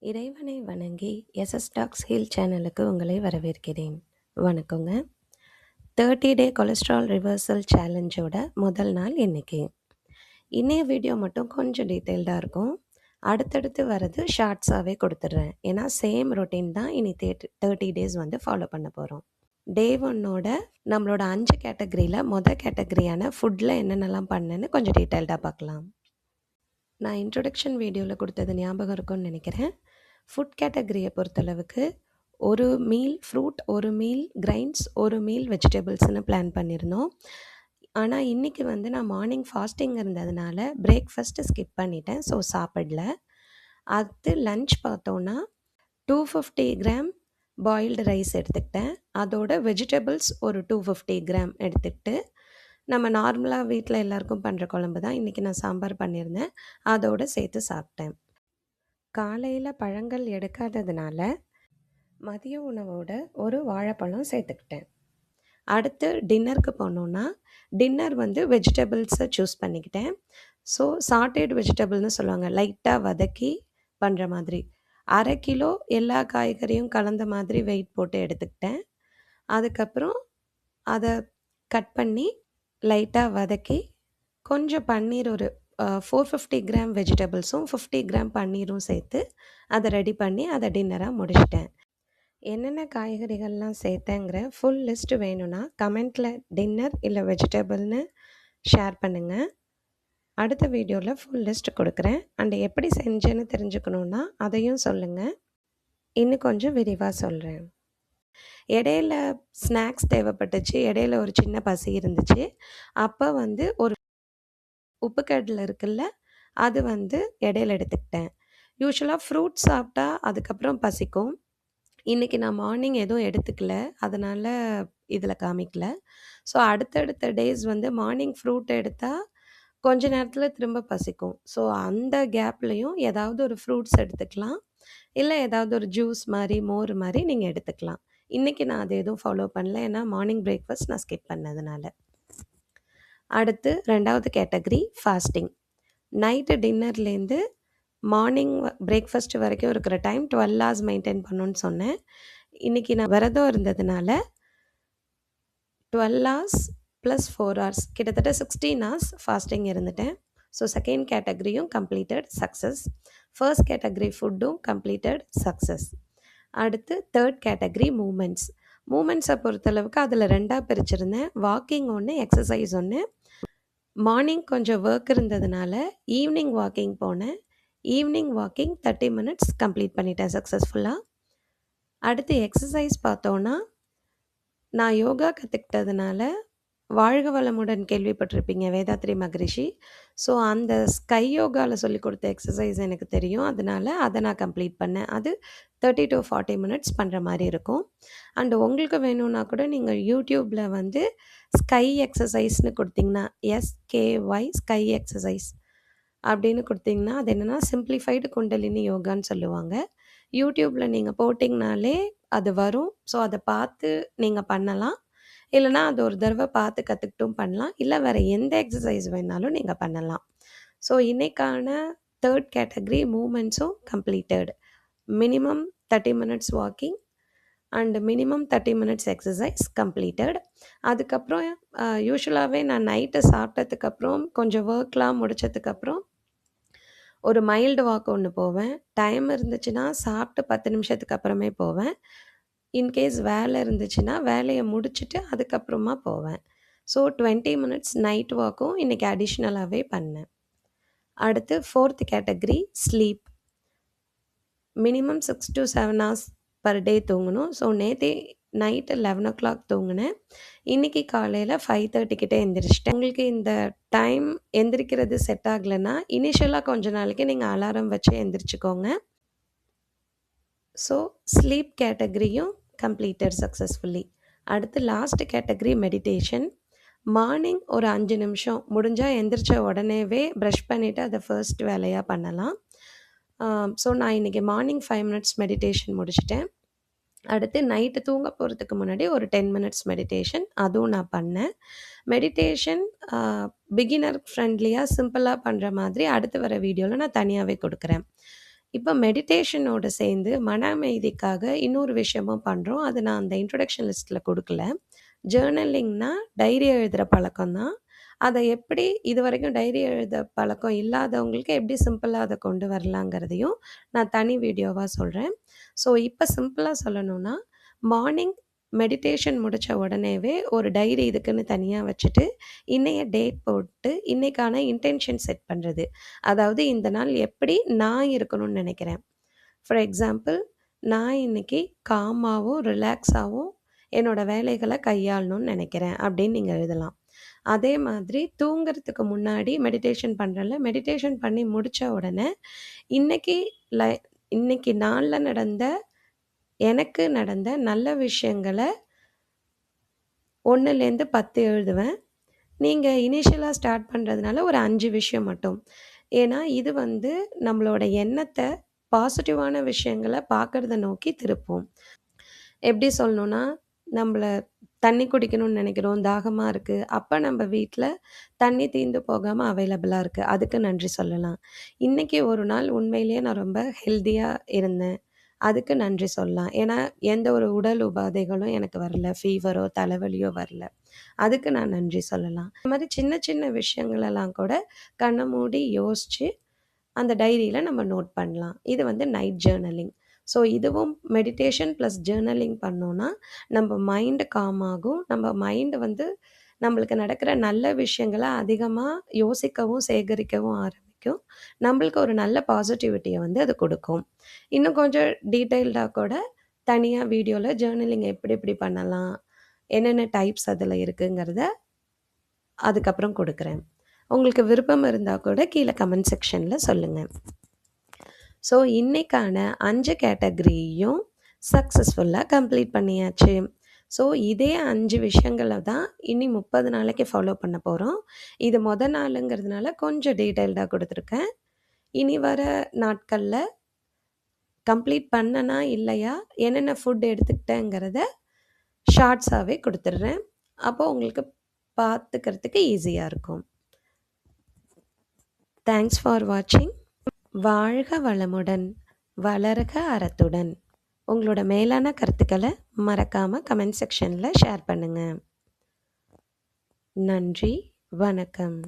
இறைவனை வணங்கி SS tax heel சேனலுக்கு உங்களை வரவேற்கிறேன். வணக்கங்க. 30 டே கொலஸ்ட்ரால் ரிவர்சல் சேலஞ்சோட முதல் நாள் இன்னைக்கு. இன்னைய வீடியோ மட்டும் கொஞ்சம் டீட்டெயில்டாக இருக்கும். அடுத்தடுத்து வர்றது ஷார்ட்ஸாகவே கொடுத்துட்றேன். ஏன்னா சேம் ரொட்டீன் தான் இனி 30 டேஸ் வந்து ஃபாலோ பண்ண போகிறோம். டே 1ஓட நம்மளோட 5 கேட்டகரியில் மொதல் கேட்டகரியான ஃபுட்டில் என்னென்னலாம் பண்ணேன்னு கொஞ்சம் டீட்டெயில்டாக பார்க்கலாம். நான் இன்ட்ரொடக்ஷன் வீடியோவில் கொடுத்தது ஞாபகம் இருக்கும்னு நினைக்கிறேன். ஃபுட் கேட்டகரியை பொறுத்தளவுக்கு ஒரு மீல் ஃப்ரூட், ஒரு மீல் கிரைன்ஸ், ஒரு மீல் வெஜிடபிள்ஸ்னு பிளான் பண்ணியிருந்தோம். ஆனால் இன்றைக்கி வந்து நான் மார்னிங் ஃபாஸ்டிங் இருந்ததுனால பிரேக்ஃபாஸ்ட்டு ஸ்கிப் பண்ணிட்டேன். ஸோ சாப்பிடல. அடுத்து லன்ச் பார்த்தோன்னா 250 கிராம் பாயில்டு ரைஸ் எடுத்துக்கிட்டேன். அதோட வெஜிடபிள்ஸ் ஒரு 250 கிராம் எடுத்துக்கிட்டு நம்ம நார்மலாக வீட்டில் எல்லாருக்கும் பண்ணுற குழம்பு தான் இன்றைக்கி நான் சாம்பார் பண்ணியிருந்தேன். அதோடு சேர்த்து சாப்பிட்டேன். காலையில் பழங்கள் எடுக்காததுனால மதிய உணவோட ஒரு வாழைப்பழம் சேர்த்துக்கிட்டேன். அடுத்து டின்னருக்கு போனோன்னா டின்னர் வந்து வெஜிடபிள்ஸை சூஸ் பண்ணிக்கிட்டேன். ஸோ சாட்டேட் வெஜிடபிள்னு சொல்லுவாங்க, லைட்டாக வதக்கி பண்ணுற மாதிரி. 1/2 கிலோ எல்லா காய்கறியும் கலந்த மாதிரி வெயிட் போட்டு எடுத்துக்கிட்டேன். அதுக்கப்புறம் அதை கட் பண்ணி லைட்டாக வதக்கி கொஞ்சம் பன்னீர் ஒரு 450 கிராம் வெஜிடபிள்ஸும் 50 கிராம் பன்னீரும் சேர்த்து அதை ரெடி பண்ணி அதை டின்னராக முடிச்சிட்டேன். என்னென்ன காய்கறிகள்லாம் சேர்த்தேங்கிற ஃபுல் லிஸ்ட் வேணும்னா கமெண்ட்டில் டின்னர் இல்லை வெஜிடபிள்னு ஷேர் பண்ணுங்கள். அடுத்த வீடியோவில் ஃபுல் லிஸ்ட் கொடுக்குறேன். அண்ட் எப்படி செஞ்சேன்னு தெரிஞ்சுக்கணுன்னா அதையும் சொல்லுங்கள். இன்னும் கொஞ்சம் விரிவாக சொல்கிறேன். இடையில ஸ்நாக்ஸ் தேவைப்பட்டுச்சு. இடையில ஒரு சின்ன பசி இருந்துச்சு. அப்போ வந்து ஒரு உப்பு கடலை இருக்குல்ல, அது வந்து இடையில எடுத்துக்கிட்டேன். யூஸ்வலாக ஃப்ரூட்ஸ் சாப்பிட்டா அதுக்கப்புறம் பசிக்கும். இன்றைக்கி நான் மார்னிங் எதுவும் எடுத்துக்கல, அதனால் இதில் காமிக்கல. ஸோ அடுத்தடுத்த டேஸ் வந்து மார்னிங் ஃப்ரூட் எடுத்தால் கொஞ்ச நேரத்தில் திரும்ப பசிக்கும். ஸோ அந்த கேப்லேயும் ஏதாவது ஒரு ஃப்ரூட்ஸ் எடுத்துக்கலாம், இல்லை ஏதாவது ஒரு ஜூஸ் மாதிரி மோர் மாதிரி நீங்கள் எடுத்துக்கலாம். இன்றைக்கி நான் அது எதுவும் ஃபாலோ பண்ணல, ஏன்னா மார்னிங் பிரேக்ஃபாஸ்ட் நான் ஸ்கிப் பண்ணதுனால. அடுத்து 2வது கேட்டகரி ஃபாஸ்டிங். நைட்டு டின்னர்லேருந்து மார்னிங் பிரேக்ஃபாஸ்ட் வரைக்கும் இருக்கிற டைம் 12 ஹவர்ஸ் மெயின்டைன் பண்ணணுன்னு சொன்னேன். இன்றைக்கி நான் விரதம் இருந்ததுனால 12 ஹவர்ஸ் ப்ளஸ் 4 ஹவர்ஸ் கிட்டத்தட்ட 16 ஹவர்ஸ் ஃபாஸ்டிங் இருந்துட்டேன். ஸோ செகண்ட் கேட்டகரியும் கம்ப்ளீட்டட் சக்ஸஸ். ஃபர்ஸ்ட் கேட்டகரி ஃபுட்டும் கம்ப்ளீட்டட் சக்ஸஸ். அடுத்து தேர்ட் கேட்டகரி மூமெண்ட்ஸை பொறுத்தளவுக்கு அதில் 2ஆக பிரிச்சிருந்தேன். வாக்கிங் ஒன்று, எக்ஸசைஸ் ஒன்று. மார்னிங் கொஞ்சம் ஒர்க் இருந்ததுனால ஈவினிங் வாக்கிங் போனேன். ஈவினிங் வாக்கிங் 30 மினிட்ஸ் கம்ப்ளீட் பண்ணிட்டேன் சக்ஸஸ்ஃபுல்லாக. அடுத்து எக்ஸசைஸ் பார்த்தோன்னா, நான் யோகா கற்றுக்கிட்டதுனால வாழ்க வளமுடன் கேள்விப்பட்டிருப்பீங்க, வேதாத்ரி மகரிஷி. ஸோ அந்த ஸ்கை யோகாவில் சொல்லிக் கொடுத்த எக்ஸசைஸ் எனக்கு தெரியும். அதனால் அதை நான் கம்ப்ளீட் பண்ணேன். அது 30 to 40 மினிட்ஸ் பண்ணுற மாதிரி இருக்கும். அண்டு உங்களுக்கு வேணும்னா கூட நீங்கள் யூடியூப்பில் வந்து ஸ்கை எக்ஸசைஸ்னு கொடுத்தீங்கன்னா, SKY ஸ்கை எக்ஸசைஸ் அப்படின்னு கொடுத்தீங்கன்னா, அது என்னென்னா சிம்பிளிஃபைடு குண்டலினி யோகான்னு சொல்லுவாங்க. யூடியூப்பில் நீங்கள் போட்டிங்கனாலே அது வரும். ஸோ அதை பார்த்து நீங்கள் பண்ணலாம். இல்லைனா அது ஒரு தடவை பார்த்து கற்றுக்கிட்டும் பண்ணலாம். இல்லை வேறு எந்த எக்ஸசைஸ் வேணாலும் நீங்கள் பண்ணலாம். ஸோ இன்றைக்கான தேர்ட் கேட்டகரி மூமெண்ட்ஸும் completed. Minimum 30 minutes walking and minimum 30 minutes exercise completed. அதுக்கப்புறம் யூஸ்வலாகவே நான் நைட்டு சாப்பிட்டதுக்கப்புறம் கொஞ்சம் ஒர்க்லாம் முடித்ததுக்கப்புறம் ஒரு மைல்டு வாக் ஒன்று போவேன். டைம் இருந்துச்சுன்னா சாப்பிட்டு 10 நிமிஷத்துக்கு அப்புறமே போவேன். இன்கேஸ் வேலை இருந்துச்சுன்னா வேலையை முடிச்சுட்டு அதுக்கப்புறமா போவேன். ஸோ 20 மினிட்ஸ் நைட் வாக்கும் இன்றைக்கி அடிஷ்னலாகவே பண்ணேன். அடுத்து fourth category sleep. Minimum 6 to 7 hours per day தூங்கணும். ஸோ நேற்றே நைட்டு 11 o'clock தூங்கினேன். இன்றைக்கி காலையில் 5:30 கிட்டே எந்திரிச்சிட்டேன். உங்களுக்கு இந்த டைம் எந்திரிக்கிறது செட் ஆகலைன்னா இனிஷியலாக கொஞ்ச நாளைக்கு நீங்கள் அலாரம் வச்சு எந்திரிச்சிக்கோங்க. ஸோ ஸ்லீப் கேட்டகரியும் கம்ப்ளீட்டட் சக்ஸஸ்ஃபுல்லி. அடுத்து லாஸ்ட் கேட்டகரி மெடிடேஷன். மார்னிங் ஒரு 5 நிமிஷம் முடிஞ்சால் எந்திரிச்ச உடனேவே ப்ரஷ் பண்ணிவிட்டு அதை ஃபர்ஸ்ட் வேலையாக பண்ணலாம். ஸோ நான் இன்றைக்கி மார்னிங் 5 மினிட்ஸ் மெடிடேஷன் முடிச்சிட்டேன். அடுத்து நைட்டு தூங்க போகிறதுக்கு முன்னாடி ஒரு 10 மினிட்ஸ் மெடிடேஷன், அதுவும் நான் பண்ணேன். மெடிடேஷன் பிகினர் ஃப்ரெண்ட்லியாக சிம்பிளாக பண்ணுற மாதிரி அடுத்து வர வீடியோவில் நான் தனியாகவே கொடுக்குறேன். இப்போ மெடிடேஷனோட சேர்ந்து மன அமைதிக்காக இன்னொரு விஷயமும் பண்ணுறோம். அது நான் அந்த இன்ட்ரோடக்ஷன் லிஸ்ட்டில் கொடுக்கல. ஜேர்னலிங்னா டைரி எழுதுகிற பழக்கம் தான். அதை எப்படி இதுவரைக்கும் டைரி எழுத பழக்கம் இல்லாதவங்களுக்கு எப்படி சிம்பிளாக அதை கொண்டு வரலாங்கிறதையும் நான் தனி வீடியோவாக சொல்கிறேன். ஸோ இப்போ சிம்பிளாக சொல்லணும்னா, மார்னிங் மெடிடேஷன் முடித்த உடனேவே ஒரு டைரி இதுக்குன்னு தனியாக வச்சுட்டு, இன்னைய டேட் போட்டு இன்னைக்கான இன்டென்ஷன் செட் பண்ணுறது. அதாவது இந்த நாள் எப்படி நான் இருக்கணும்னு நினைக்கிறேன். ஃபார் எக்ஸாம்பிள், நான் இன்னைக்கு காமாவும் ரிலாக்ஸாகவும் என்னோட வேலைகளை கையாளணும்னு நினைக்கிறேன் அப்படின்னு நீங்கள் எழுதலாம். அதே மாதிரி தூங்குறதுக்கு முன்னாடி மெடிடேஷன் பண்ணுறேன்ல, மெடிடேஷன் பண்ணி முடித்த உடனே இன்னைக்கு லை இன்னைக்கு நாளில் எனக்கு நடந்த நல்ல விஷயங்களை 1லேருந்து 10 எழுதுவேன். நீங்கள் இனிஷியலாக ஸ்டார்ட் பண்ணுறதுனால ஒரு 5 விஷயம் மட்டும். ஏன்னா இது வந்து நம்மளோட எண்ணத்தை பாசிட்டிவான விஷயங்களை பார்க்குறத நோக்கி திருப்பும். எப்படி சொல்லணும்னா, நம்மள தண்ணி குடிக்கணும்னு நினைக்கிறோம், தாகமாக இருக்குது. அப்போ நம்ம வீட்டில் தண்ணி தீர்ந்து போகாமல் அவைலபிளாக இருக்குது. அதுக்கு நன்றி சொல்லலாம். இன்றைக்கி ஒரு நாள் உண்மையிலேயே நான் ரொம்ப ஹெல்த்தியாக இருந்தேன். அதுக்கு நன்றி சொல்லலாம். ஏன்னா எந்த ஒரு உடல் உபாதைகளும் எனக்கு வரல. ஃபீவரோ தலைவலியோ வரல. அதுக்கு நான் நன்றி சொல்லலாம். இந்த மாதிரி சின்ன சின்ன விஷயங்களெல்லாம் கூட கண்ணை மூடி யோசித்து அந்த டைரியில் நம்ம நோட் பண்ணலாம். இது வந்து நைட் ஜேர்னலிங். ஸோ இதுவும் மெடிடேஷன் ப்ளஸ் ஜேர்னலிங் பண்ணோன்னா நம்ம மைண்டு காம் ஆகும். நம்ம மைண்டு வந்து நம்மளுக்கு நடக்கிற நல்ல விஷயங்களை அதிகமாக யோசிக்கவும் சேகரிக்கவும் ஆரம்பிக்கும். நம்மளுக்கு ஒரு நல்ல பாசிட்டிவிட்டியை வந்து அது கொடுக்கும். இன்னும் கொஞ்சம் டீட்டெயில்டாக கூட தனியாக வீடியோவில் ஜேர்னலிங் எப்படி எப்படி பண்ணலாம், என்னென்ன டைப்ஸ் அதில் இருக்குங்கிறத அதுக்கப்புறம் கொடுக்குறேன். உங்களுக்கு விருப்பம் இருந்தால் கூட கீழே கமெண்ட் செக்ஷனில் சொல்லுங்கள். ஸோ இன்றைக்கான 5 கேட்டகரியும் சக்ஸஸ்ஃபுல்லாக கம்ப்ளீட் பண்ணியாச்சு. ஸோ இதே 5 விஷயங்களை தான் இனி 30 நாளைக்கு ஃபாலோ பண்ண போகிறோம். இது நாளுங்கிறதுனால கொஞ்சம் டீட்டெயில்டாக கொடுத்துருக்கேன். இனி வர நாட்களில் கம்ப்ளீட் பண்ணனா இல்லையா, என்னென்ன ஃபுட் எடுத்துக்கிட்டேங்கிறத ஷார்ட்ஸாகவே கொடுத்துட்றேன். அப்போது உங்களுக்கு பார்த்துக்கிறதுக்கு ஈஸியாக இருக்கும். தேங்க்ஸ் ஃபார் வாட்சிங். வாழ்க வளமுடன், வளர்க அறத்துடன். உங்களோட மேலான கருத்துக்களை மறக்காமல் கமெண்ட் செக்ஷனில் ஷேர் பண்ணுங்கள். நன்றி, வணக்கம்.